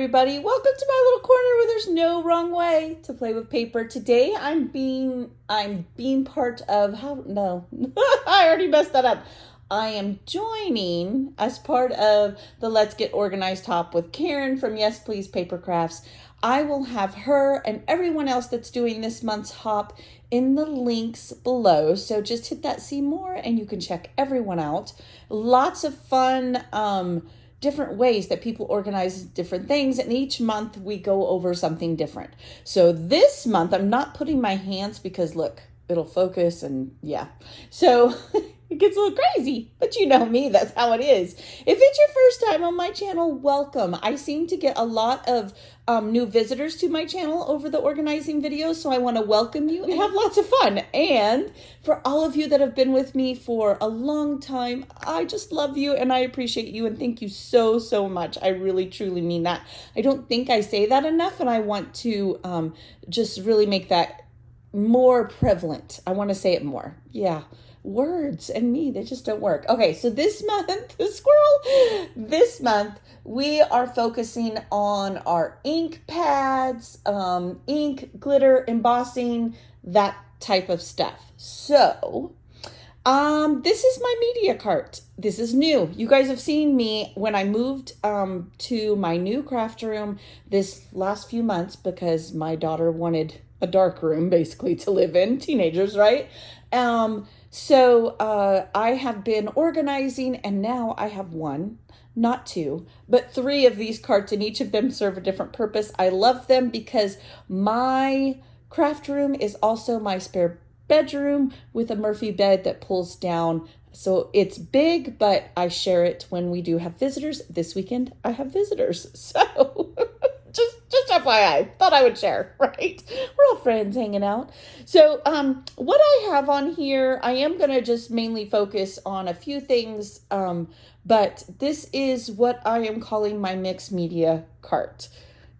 everybody. Welcome to my little corner where there's no wrong way to play with paper. Today I'm being part of I already messed that up. I am joining as part of the Let's Get Organized hop with Karen from Yes Please Paper Crafts. I will have her and everyone else that's doing this month's hop in the links below. So just hit that see more and you can check everyone out. Lots of fun different ways that people organize different things, and each month we go over something different. So this month I'm not putting my hands because look, it'll focus and yeah. So it gets a little crazy, but you know me, that's how it is. If it's your first time on my channel, welcome. I seem to get a lot of new visitors to my channel over the organizing videos, so I want to welcome you and have lots of fun. And for all of you that have been with me for a long time, I just love you and I appreciate you and thank you so, so much. I really, truly mean that. I don't think I say that enough, and I want to just really make that more prevalent. I want to say it more. Yeah. Words and me, they just don't work. Okay, so this month, this month we are focusing on our ink pads, ink, glitter, embossing, that type of stuff. So this is my media cart. This is new. You guys have seen me when I moved to my new craft room this last few months because my daughter wanted a dark room basically to live in. Teenagers, right? So I have been organizing, and now I have one, not two, but three of these carts, and each of them serve a different purpose. I love them because my craft room is also my spare bedroom with a Murphy bed that pulls down. So it's big, but I share it when we do have visitors. This weekend I have visitors. So just FYI, thought I would share, right? We're all friends hanging out. So what I have on here, I am going to just mainly focus on a few things, but this is what I am calling my mixed media cart.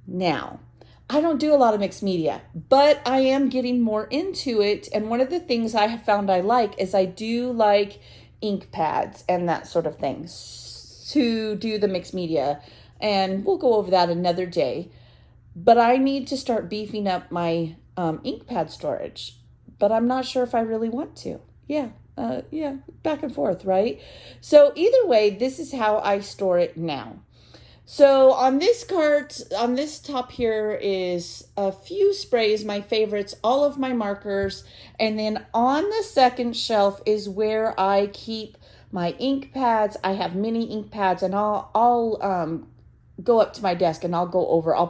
Now, I don't do a lot of mixed media, but I am getting more into it. And one of the things I have found I like is I do like ink pads and that sort of thing to do the mixed media. And we'll go over that another day. But I need to start beefing up my ink pad storage. But I'm not sure if I really want to. Yeah, back and forth, right? So either way, this is how I store it now. So on this cart, on this top here is a few sprays, my favorites, all of my markers. And then on the second shelf is where I keep my ink pads. I have mini ink pads, and I'll go up to my desk and I'll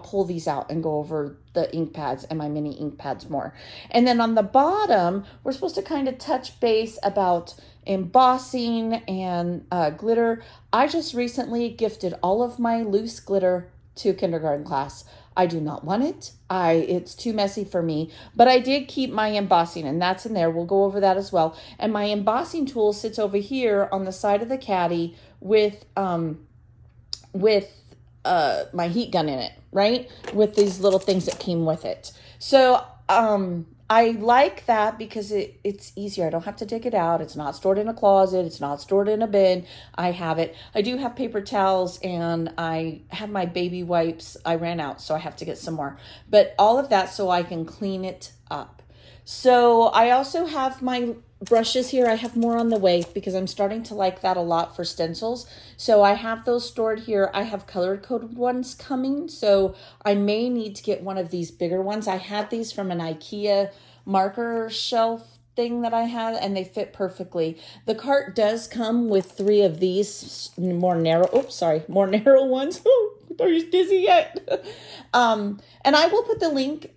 pull these out and go over the ink pads and my mini ink pads more. And then on the bottom, we're supposed to kind of touch base about embossing and glitter. I just recently gifted all of my loose glitter to kindergarten class. I do not want it. It's too messy for me, but I did keep my embossing, and that's in there. We'll go over that as well. And my embossing tool sits over here on the side of the caddy with my heat gun in it, right? With these little things that came with it. So I like that because it's easier. I don't have to dig it out. It's not stored in a closet. It's not stored in a bin. I have it. I do have paper towels, and I have my baby wipes. I ran out, so I have to get some more. But all of that so I can clean it up. So I also have my brushes here. I have more on the way because I'm starting to like that a lot for stencils. So I have those stored here. I have color-coded ones coming, so I may need to get one of these bigger ones. I had these from an IKEA marker shelf thing that I had, and they fit perfectly. The cart does come with three of these more narrow ones. Are you dizzy yet? And I will put the link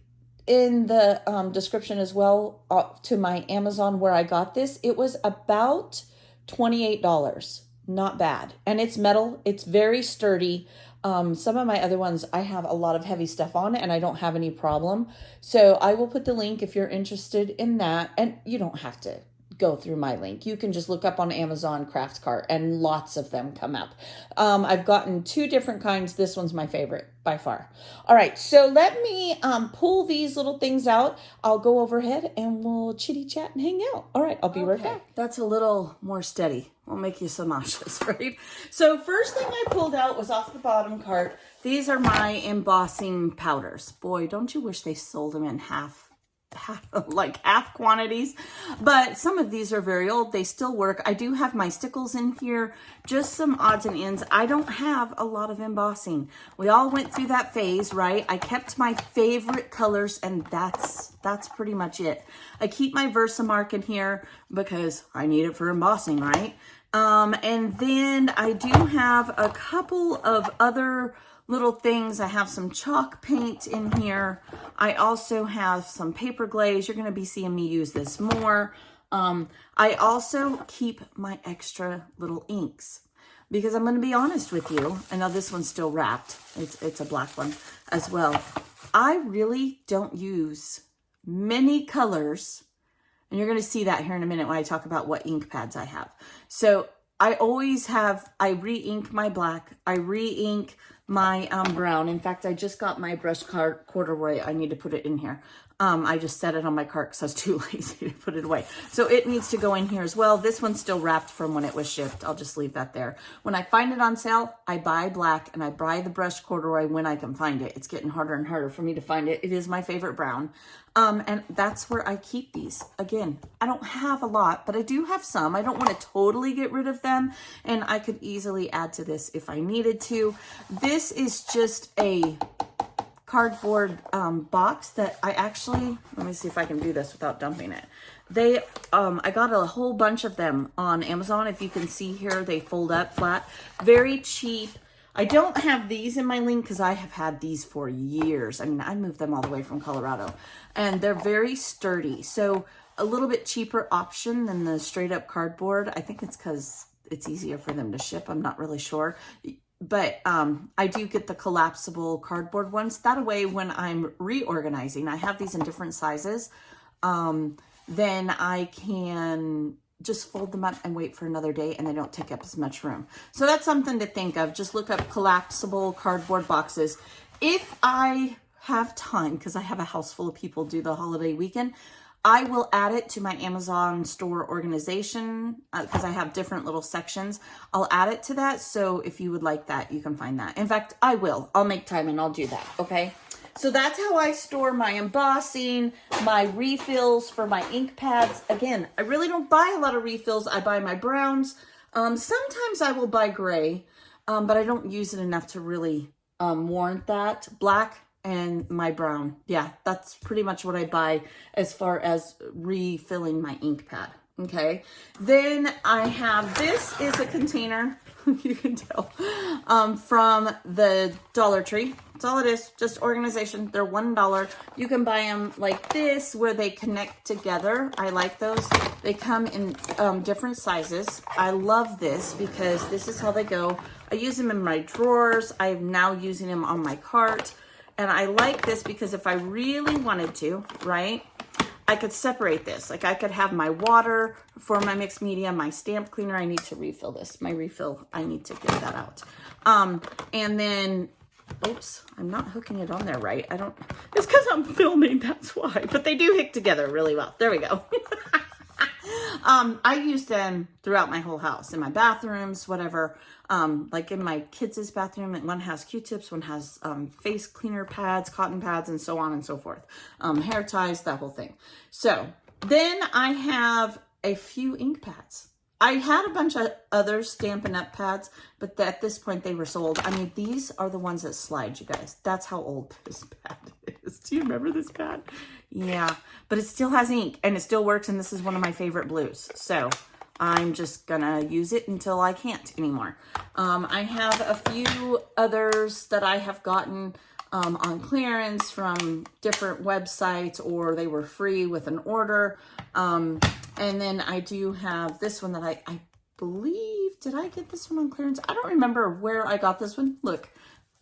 in the description as well to my Amazon where I got this. It was about $28. Not bad. And it's metal. It's very sturdy. Some of my other ones, I have a lot of heavy stuff on it and I don't have any problem. So I will put the link if you're interested in that. And you don't have to go through my link. You can just look up on Amazon Crafts Cart and lots of them come up. I've gotten 2 different kinds. This one's my favorite by far. All right, so let me pull these little things out. I'll go overhead and we'll chitty chat and hang out. All right, I'll be right back. That's a little more steady. We'll make you some nauseous, right? So first thing I pulled out was off the bottom cart. These are my embossing powders. Boy, don't you wish they sold them in half quantities, but some of these are very old. They still work. I do have my stickles in here, just some odds and ends. I don't have a lot of embossing. We all went through that phase, right? I kept my favorite colors, and that's pretty much it. I keep my Versamark in here because I need it for embossing, right? And then I do have a couple of other little things. I have some chalk paint in here. I also have some paper glaze. You're going to be seeing me use this more. I also keep my extra little inks because I'm going to be honest with you. I know this one's still wrapped. It's a black one as well. I really don't use many colors, and you're going to see that here in a minute when I talk about what ink pads I have. So I always have, I re-ink my black, I re-ink my brown. In fact, I just got my brush card corduroy. I need to put it in here. I just set it on my cart because I was too lazy to put it away. So it needs to go in here as well. This one's still wrapped from when it was shipped. I'll just leave that there. When I find it on sale, I buy black and I buy the brush corduroy when I can find it. It's getting harder and harder for me to find it. It is my favorite brown. And that's where I keep these. Again, I don't have a lot, but I do have some. I don't want to totally get rid of them, and I could easily add to this if I needed to. This is just a cardboard box that I actually, let me see if I can do this without dumping it. I got a whole bunch of them on Amazon. If you can see here, they fold up flat, very cheap. I don't have these in my link because I have had these for years. I mean, I moved them all the way from Colorado, and they're very sturdy. So a little bit cheaper option than the straight up cardboard. I think it's because it's easier for them to ship. I'm not really sure. But I do get the collapsible cardboard ones. That way, when I'm reorganizing, I have these in different sizes, then I can just fold them up and wait for another day, and they don't take up as much room. So that's something to think of. Just look up collapsible cardboard boxes. If I have time, because I have a house full of people do the holiday weekend, I will add it to my Amazon store organization because I have different little sections. I'll add it to that. So if you would like that, you can find that. In fact, I will. I'll make time and I'll do that. Okay. So that's how I store my embossing, my refills for my ink pads. Again, I really don't buy a lot of refills. I buy my browns. Sometimes I will buy gray, but I don't use it enough to really warrant that. Black and my brown. Yeah, that's pretty much what I buy as far as refilling my ink pad. Okay. Then I have, this is a container, you can tell, from the Dollar Tree. That's all it is, just organization. They're $1. You can buy them like this where they connect together. I like those. They come in different sizes. I love this because this is how they go. I use them in my drawers. I'm now using them on my cart. And I like this because if I really wanted to, right, I could separate this. Like I could have my water for my mixed media, my stamp cleaner. I need to refill this. My refill, I need to get that out. And then, oops, I'm not hooking it on there right. It's because I'm filming, that's why. But they do hook together really well. There we go. I use them throughout my whole house, in my bathrooms, whatever. Like in my kids' bathroom, one has Q-tips, one has face cleaner pads, cotton pads, and so on and so forth. Hair ties, that whole thing. So then I have a few ink pads. I had a bunch of other Stampin' Up! Pads, but at this point they were sold. I mean, these are the ones that slide, you guys. That's how old this pad is. Do you remember this pad? Yeah, but it still has ink and it still works, and this is one of my favorite blues. So I'm just gonna use it until I can't anymore. I have a few others that I have gotten on clearance from different websites, or they were free with an order. And then I do have this one that I believe, did I get this one on clearance? I don't remember where I got this one. Look,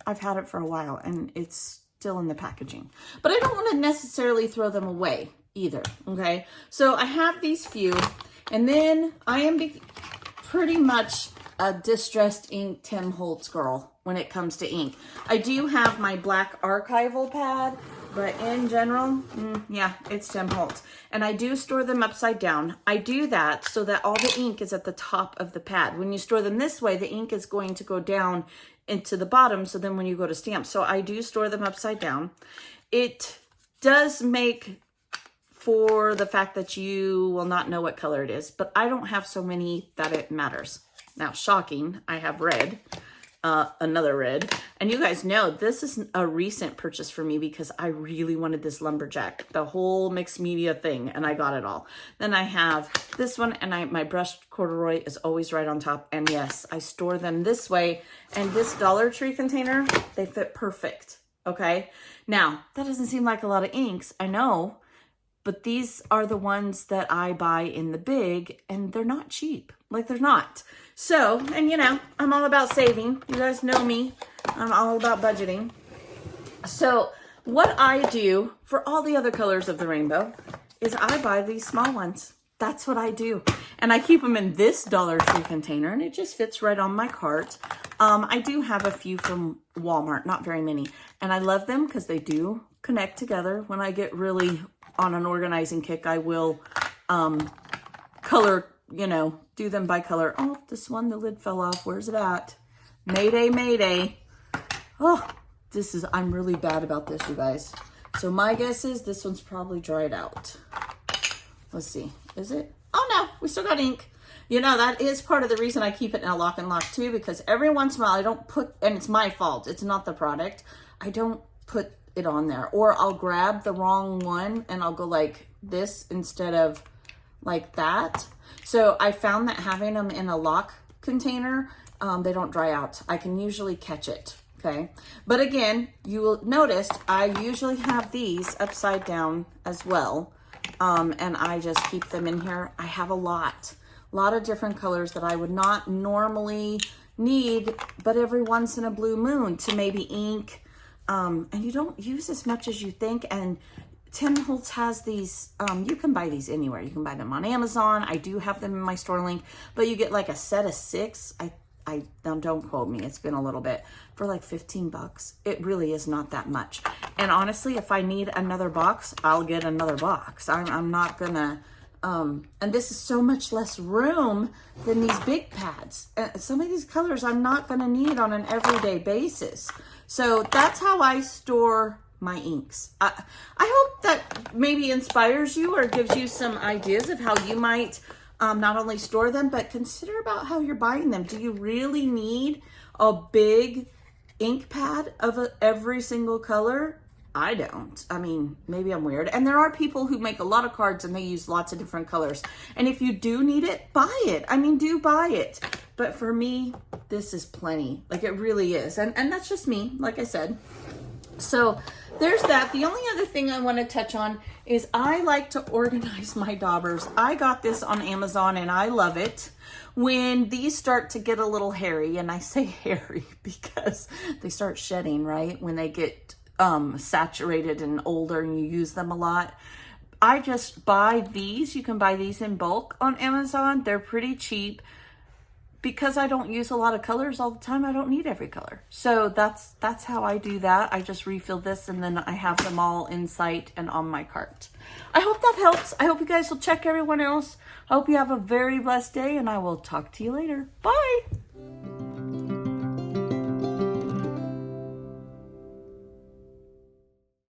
I've had it for a while and it's still in the packaging, but I don't want to necessarily throw them away either. Okay. So I have these few. And then I am pretty much a distressed ink Tim Holtz girl when it comes to ink. I do have my black archival pad, but in general, yeah, it's Tim Holtz. And I do store them upside down. I do that so that all the ink is at the top of the pad. When you store them this way, the ink is going to go down into the bottom, so then when you go to stamp. So I do store them upside down. It does make for the fact that you will not know what color it is, but I don't have so many that it matters. Now, shocking, I have red, another red. And you guys know this is a recent purchase for me because I really wanted this lumberjack, the whole mixed media thing, and I got it all. Then I have this one, and my brushed corduroy is always right on top. And yes, I store them this way. And this Dollar Tree container, they fit perfect, okay? Now, that doesn't seem like a lot of inks, I know, but these are the ones that I buy in the big, and they're not cheap. Like, they're not. So, and you know, I'm all about saving. You guys know me. I'm all about budgeting. So, what I do for all the other colors of the rainbow is I buy these small ones. That's what I do. And I keep them in this Dollar Tree container, and it just fits right on my cart. I do have a few from Walmart, not very many. And I love them because they do connect together. When I get really on an organizing kick, I will color, you know, do them by color. Oh, this one, the lid fell off. Where's it at? Mayday, mayday. Oh, I'm really bad about this, you guys. So my guess is this one's probably dried out. Let's see. Is it? Oh, no. We still got ink. You know, that is part of the reason I keep it in a lock and lock, too, because every once in a while I don't put, and it's my fault. It's not the product. I don't put it on there. Or I'll grab the wrong one, and I'll go like this instead of like that. So I found that having them in a lock container, they don't dry out. I can usually catch it. Okay. But again, you will notice I usually have these upside down as well. And I just keep them in here. I have a lot of different colors that I would not normally need, but every once in a blue moon to maybe ink. And you don't use as much as you think. And Tim Holtz has these, you can buy these anywhere. You can buy them on Amazon. I do have them in my store link, but you get like a set of 6. Don't quote me. It's been a little bit, for like 15 bucks. It really is not that much. And honestly, if I need another box, I'll get another box. I'm not gonna, and this is so much less room than these big pads. Some of these colors I'm not gonna need on an everyday basis. So that's how I store my inks. I hope that maybe inspires you or gives you some ideas of how you might not only store them, but consider about how you're buying them. Do you really need a big ink pad of every single color? I don't. I mean, maybe I'm weird. And there are people who make a lot of cards and they use lots of different colors. And if you do need it, buy it. I mean, do buy it. But for me, this is plenty. Like, it really is. And that's just me, like I said. So there's that. The only other thing I want to touch on is I like to organize my daubers. I got this on Amazon and I love it. When these start to get a little hairy, and I say hairy because they start shedding, right? When they get saturated and older and you use them a lot. I just buy these. You can buy these in bulk on Amazon. They're pretty cheap. Because I don't use a lot of colors all the time, I don't need every color. So that's how I do that. I just refill this and then I have them all in sight and on my cart. I hope that helps. I hope you guys will check everyone else. I hope you have a very blessed day and I will talk to you later. Bye.